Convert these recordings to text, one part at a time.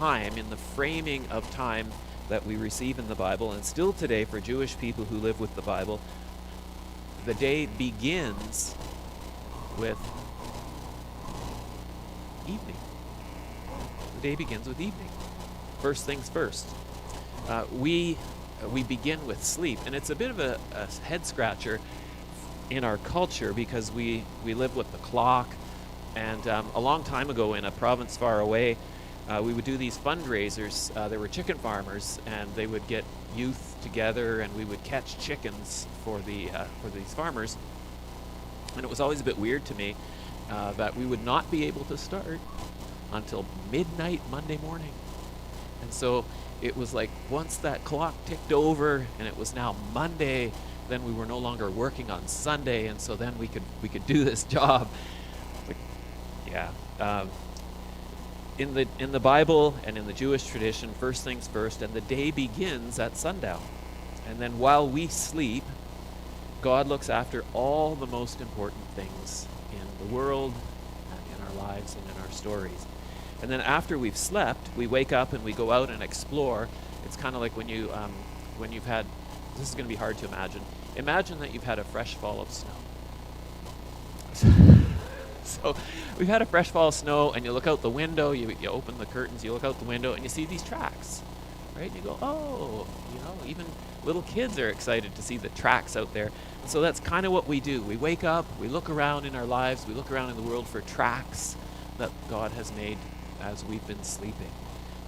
time, in the framing of time that we receive in the Bible, and still today for Jewish people who live with the Bible, the day begins with evening. The day begins with evening. First things first. We begin with sleep, and it's a bit of a head scratcher in our culture because we live with the clock. And a long time ago in a province far away, we would do these fundraisers. There were chicken farmers, and they would get youth together, and we would catch chickens for these farmers. And it was always a bit weird to me that we would not be able to start until midnight Monday morning. And so it was like once that clock ticked over and it was now Monday, then we were no longer working on Sunday, and so then we could do this job. Like, yeah. In the Bible and in the Jewish tradition, first things first, and the day begins at sundown. And then while we sleep, God looks after all the most important things in the world and in our lives and in our stories. And then after we've slept, we wake up and we go out and explore. It's kind of like when you've had, this is going to be hard to imagine. Imagine that you've had a fresh fall of snow. So we've had a fresh fall of snow, and you look out the window, you open the curtains, you look out the window, and you see these tracks, right? And you go, oh, even little kids are excited to see the tracks out there. And so that's kind of what we do. We wake up, we look around in our lives, we look around in the world for tracks that God has made as we've been sleeping.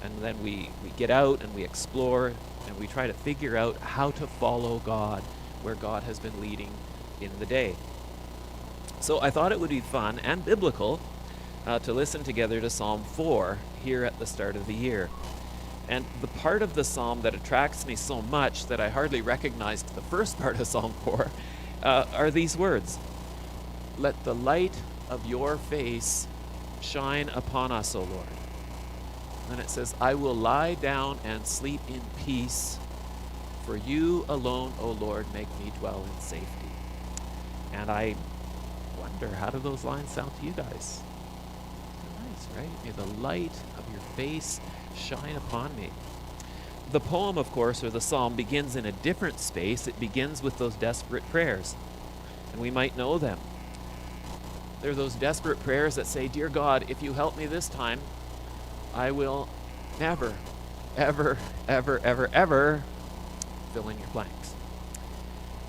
And then we get out and we explore, and we try to figure out how to follow God where God has been leading in the day. So I thought it would be fun and biblical to listen together to Psalm 4 here at the start of the year. And the part of the psalm that attracts me so much that I hardly recognized the first part of Psalm 4 are these words. Let the light of your face shine upon us, O Lord. And it says, I will lie down and sleep in peace, for you alone, O Lord, make me dwell in safety. And I wonder, how do those lines sound to you guys? They're nice, right? May the light of your face shine upon me. The poem, of course, or the psalm, begins in a different space. It begins with those desperate prayers, and we might know them. They're those desperate prayers that say, Dear God, if you help me this time, I will never, ever, ever, ever, ever fill in your blanks.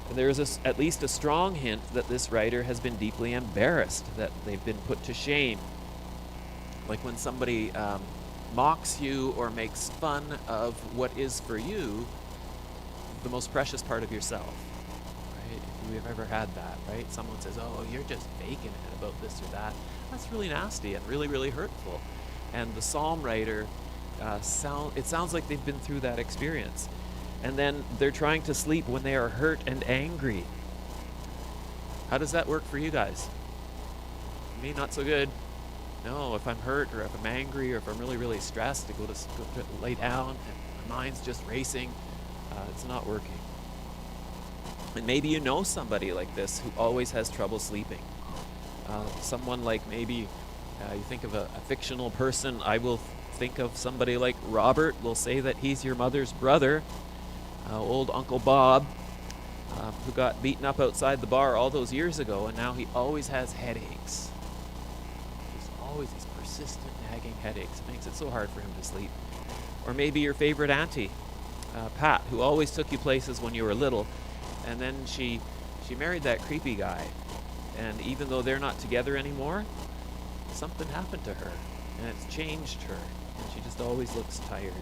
And there is at least a strong hint that this writer has been deeply embarrassed, that they've been put to shame. Like when somebody mocks you or makes fun of what is for you the most precious part of yourself. Right? If you've ever had that, right? Someone says, oh, you're just faking it about this or that. That's really nasty and really, really hurtful. And the psalm writer, it sounds like they've been through that experience. And then they're trying to sleep when they are hurt and angry. How does that work for you guys? Me, not so good. No, if I'm hurt or if I'm angry or if I'm really, really stressed, to go to lay down and my mind's just racing, it's not working. And maybe you know somebody like this who always has trouble sleeping. Someone like maybe you think of a fictional person. I will think of somebody like Robert. We'll say that he's your mother's brother. Old Uncle Bob, who got beaten up outside the bar all those years ago, and now he always has headaches. There's always these persistent nagging headaches. It makes it so hard for him to sleep. Or maybe your favorite auntie, Pat, who always took you places when you were little, and then she married that creepy guy, and even though they're not together anymore, something happened to her, and it's changed her, and she just always looks tired.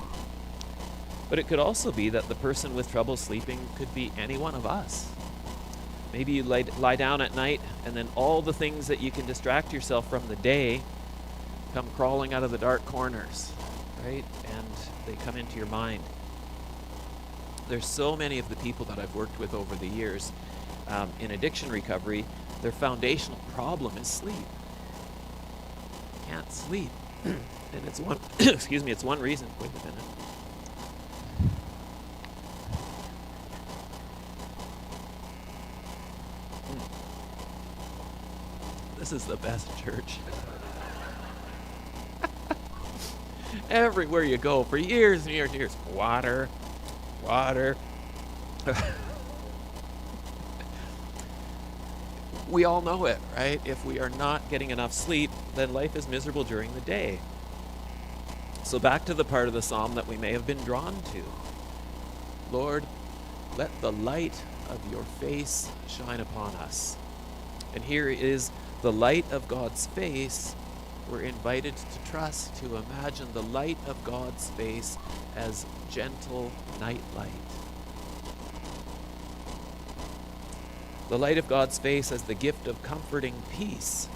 But it could also be that the person with trouble sleeping could be any one of us. Maybe you lie down at night, and then all the things that you can distract yourself from the day come crawling out of the dark corners, right? And they come into your mind. There's so many of the people that I've worked with over the years in addiction recovery, their foundational problem is sleep. Can't sleep. And it's one, excuse me, it's one reason. Wait a minute. This is the best church. Everywhere you go for years and years and years. Water, water. We all know it, right? If we are not getting enough sleep, then life is miserable during the day. So back to the part of the psalm that we may have been drawn to. Lord, let the light of your face shine upon us. And here is the light of God's face. We're invited to trust, to imagine the light of God's face as gentle night light. The light of God's face as the gift of comforting peace.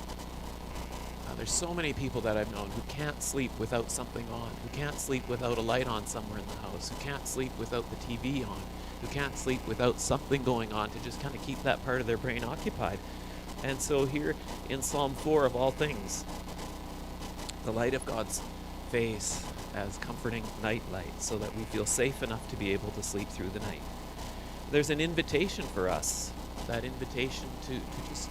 Now, there's so many people that I've known who can't sleep without something on, who can't sleep without a light on somewhere in the house, who can't sleep without the TV on, who can't sleep without something going on to just kind of keep that part of their brain occupied. And so here in Psalm 4 of all things, the light of God's face as comforting night light so that we feel safe enough to be able to sleep through the night. There's an invitation for us, that invitation to just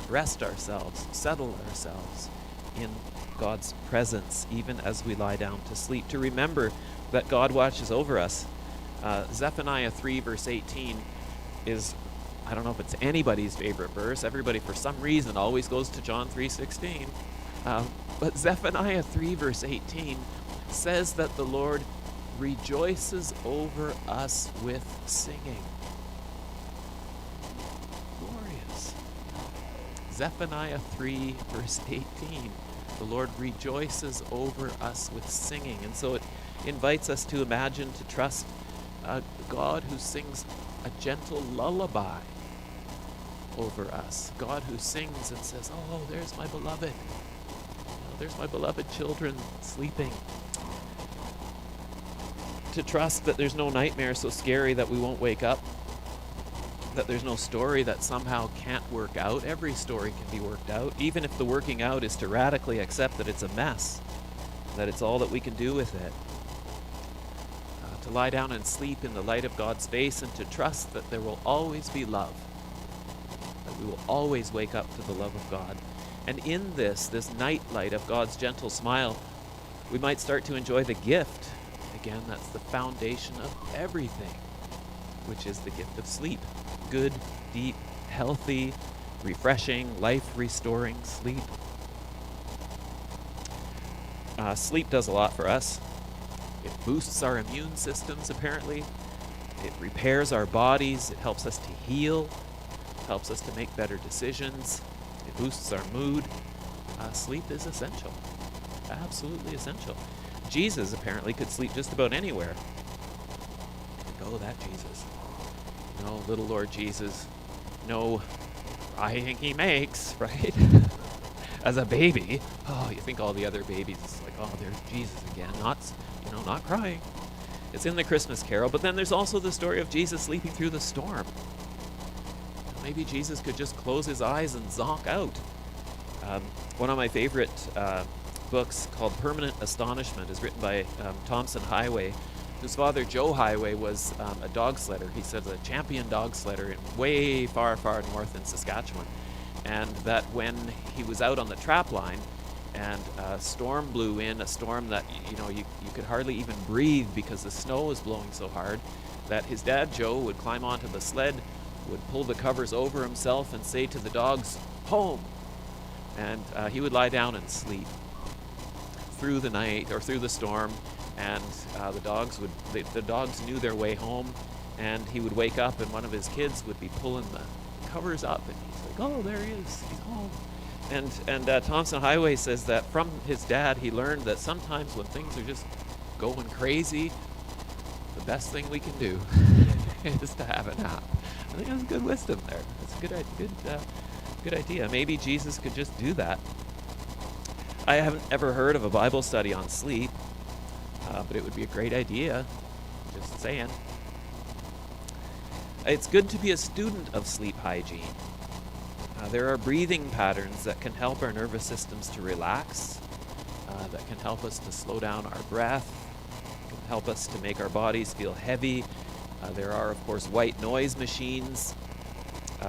rest ourselves, settle ourselves in God's presence, even as we lie down to sleep, to remember that God watches over us. Zephaniah 3 verse 18 is, I don't know if it's anybody's favorite verse. Everybody, for some reason, always goes to John 3:16. But Zephaniah 3 verse 18 says that the Lord rejoices over us with singing. Glorious. Zephaniah 3 verse 18. The Lord rejoices over us with singing. And so it invites us to imagine, to trust a God who sings a gentle lullaby over us. God who sings and says, oh, there's my beloved. There's my beloved children sleeping. To trust that there's no nightmare so scary that we won't wake up. That there's no story that somehow can't work out. Every story can be worked out, even if the working out is to radically accept that it's a mess, that it's all that we can do with it. To lie down and sleep in the light of God's face and to trust that there will always be love. That we will always wake up to the love of God. And in this night light of God's gentle smile, we might start to enjoy the gift. Again, that's the foundation of everything, which is the gift of sleep. Good, deep, healthy, refreshing, life-restoring sleep. Sleep does a lot for us. It boosts our immune systems, apparently. It repairs our bodies. It helps us to heal. It helps us to make better decisions. It boosts our mood. Sleep is essential. Absolutely essential. Jesus apparently could sleep just about anywhere. Oh, that Jesus. No, little Lord Jesus. No crying he makes, right? As a baby. Oh, you think all the other babies, it's like, oh, there's Jesus again. Not crying. It's in the Christmas Carol, but then there's also the story of Jesus sleeping through the storm. Maybe Jesus could just close his eyes and zonk out. One of my favorite books, called Permanent Astonishment, is written by Thomson Highway, whose father, Joe Highway, was a dog sledder. He said a champion dog sledder in way far, far north in Saskatchewan. And that when he was out on the trap line and a storm blew in, a storm that you could hardly even breathe because the snow was blowing so hard, that his dad, Joe, would climb onto the sled, would pull the covers over himself and say to the dogs, home. And he would lie down and sleep through the night or through the storm, and the dogs knew their way home, and he would wake up and one of his kids would be pulling the covers up, and he's like, oh, there he is, he's home. And Thomson Highway says that from his dad he learned that sometimes when things are just going crazy, the best thing we can do is to have a nap. I think that's good wisdom there. That's a good idea. Maybe Jesus could just do that. I haven't ever heard of a Bible study on sleep, but it would be a great idea. Just saying. It's good to be a student of sleep hygiene. There are breathing patterns that can help our nervous systems to relax, that can help us to slow down our breath, can help us to make our bodies feel heavy. There are, of course, white noise machines.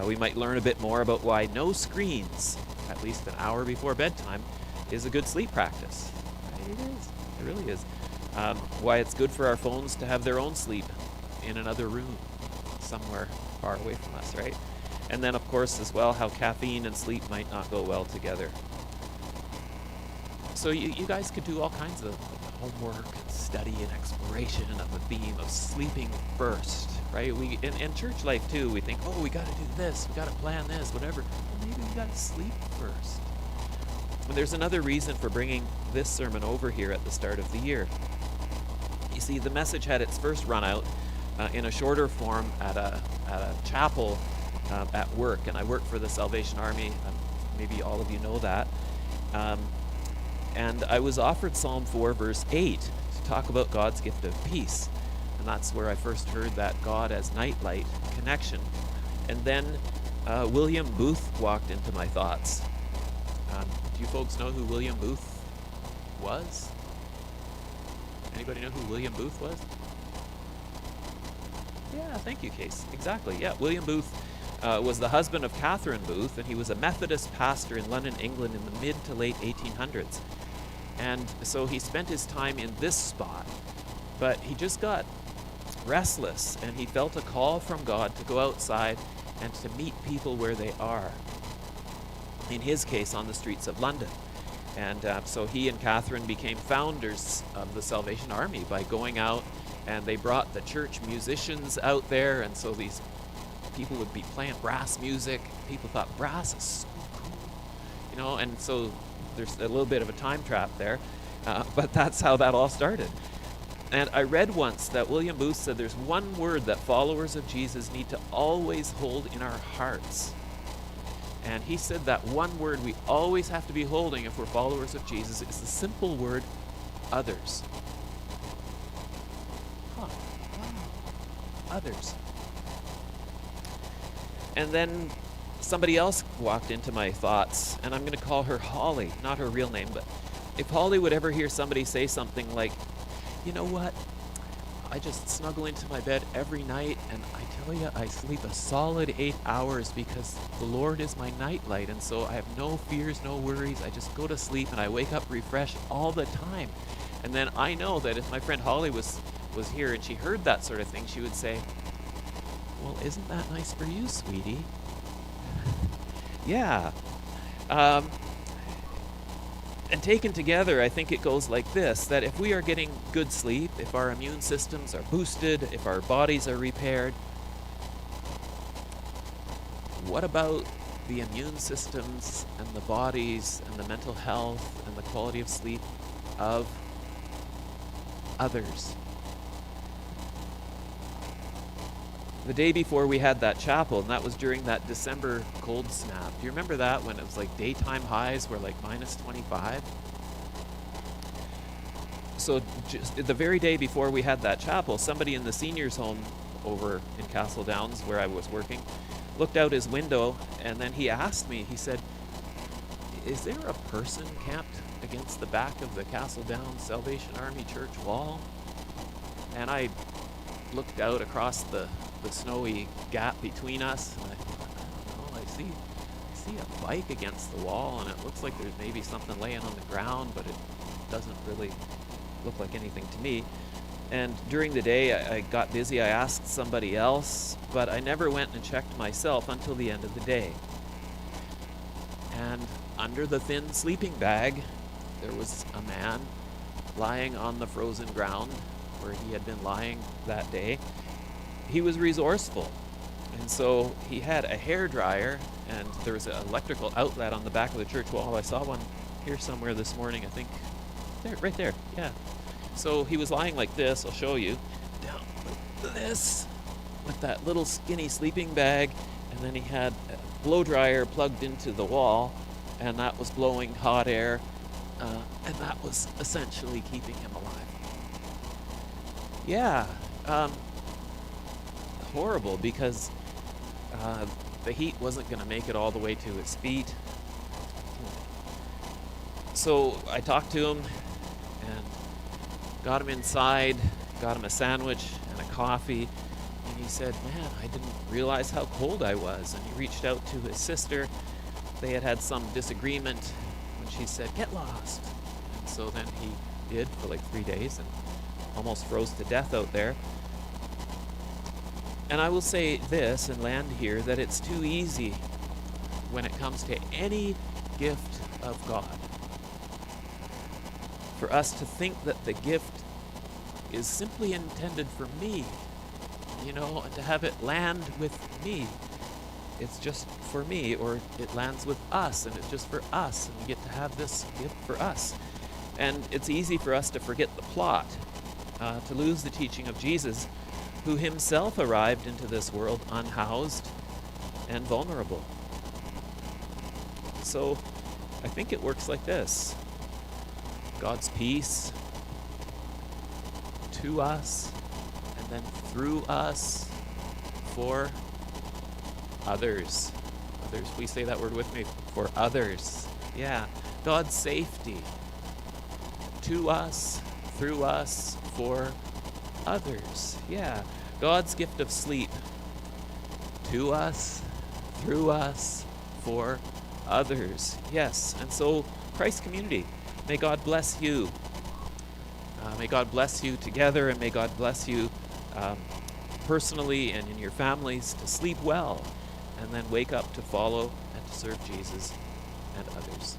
We might learn a bit more about why no screens, at least an hour before bedtime, is a good sleep practice. Right, it is. It really is. Why it's good for our phones to have their own sleep in another room somewhere far away from us, right? And then, of course, as well, how caffeine and sleep might not go well together. So you guys could do all kinds of homework and study and exploration of the theme of sleeping first, right? We in church life too, we think, oh, we got to do this, we got to plan this, whatever. Well, maybe we got to sleep first. And there's another reason for bringing this sermon over here at the start of the year. You see, the message had its first run out in a shorter form at a chapel at work, and I work for the Salvation Army. Maybe all of you know that. And I was offered Psalm 4, verse 8, to talk about God's gift of peace. And that's where I first heard that God as nightlight connection. And then William Booth walked into my thoughts. Do you folks know who William Booth was? Anybody know who William Booth was? Yeah, thank you, Case. Exactly, yeah. William Booth was the husband of Catherine Booth, and he was a Methodist pastor in London, England in the mid to late 1800s. And so he spent his time in this spot, but he just got restless, and he felt a call from God to go outside and to meet people where they are. In his case, on the streets of London. And so he and Catherine became founders of the Salvation Army by going out, and they brought the church musicians out there, and so these people would be playing brass music. People thought brass is so cool, and so there's a little bit of a time trap there, but that's how that all started. And I read once that William Booth said there's one word that followers of Jesus need to always hold in our hearts. And he said that one word we always have to be holding if we're followers of Jesus is the simple word, others. Wow. Others. And then somebody else walked into my thoughts, and I'm going to call her Holly, not her real name, but if Holly would ever hear somebody say something like, you know what, I just snuggle into my bed every night, and I tell you, I sleep a solid 8 hours because the Lord is my nightlight, and so I have no fears, no worries. I just go to sleep, and I wake up refreshed all the time. And then I know that if my friend Holly was here and she heard that sort of thing, she would say, well, isn't that nice for you, sweetie? Yeah. And taken together, I think it goes like this, that if we are getting good sleep, if our immune systems are boosted, if our bodies are repaired, what about the immune systems and the bodies and the mental health and the quality of sleep of others? The day before we had that chapel, and that was during that December cold snap. Do you remember that, when it was like daytime highs were like minus 25? So just the very day before we had that chapel, somebody in the seniors home over in Castle Downs where I was working looked out his window, and then he asked me, he said, is there a person camped against the back of the Castle Downs Salvation Army Church wall? And I looked out across the snowy gap between us, and I thought, I don't know, I see a bike against the wall, and it looks like there's maybe something laying on the ground, but it doesn't really look like anything to me. And during the day, I got busy. I asked somebody else, but I never went and checked myself until the end of the day. And under the thin sleeping bag, there was a man lying on the frozen ground where he had been lying that day. He was resourceful, and so he had a hair dryer, and there was an electrical outlet on the back of the church wall. I saw one here somewhere this morning, I think. There, right there, yeah. So he was lying like this, I'll show you, down like this, with that little skinny sleeping bag, and then he had a blow dryer plugged into the wall, and that was blowing hot air, and that was essentially keeping him alive. Yeah, horrible, because the heat wasn't going to make it all the way to his feet. So I talked to him and got him inside, got him a sandwich and a coffee, and he said, man, I didn't realize how cold I was. And he reached out to his sister. They had some disagreement when she said, get lost. And so then he did for like 3 days and almost froze to death out there. And I will say this and land here, that it's too easy when it comes to any gift of God for us to think that the gift is simply intended for me, and to have it land with me. It's just for me, or it lands with us and it's just for us, and we get to have this gift for us. And it's easy for us to forget the plot, to lose the teaching of Jesus, who himself arrived into this world unhoused and vulnerable. So I think it works like this: God's peace to us, and then through us for others. Others, please say that word with me. For others. Yeah. God's safety to us, through us, for others. Yeah. God's gift of sleep to us, through us, for others. Yes. And so, Christ community, may God bless you. May God bless you together, and may God bless you personally and in your families to sleep well, and then wake up to follow and to serve Jesus and others.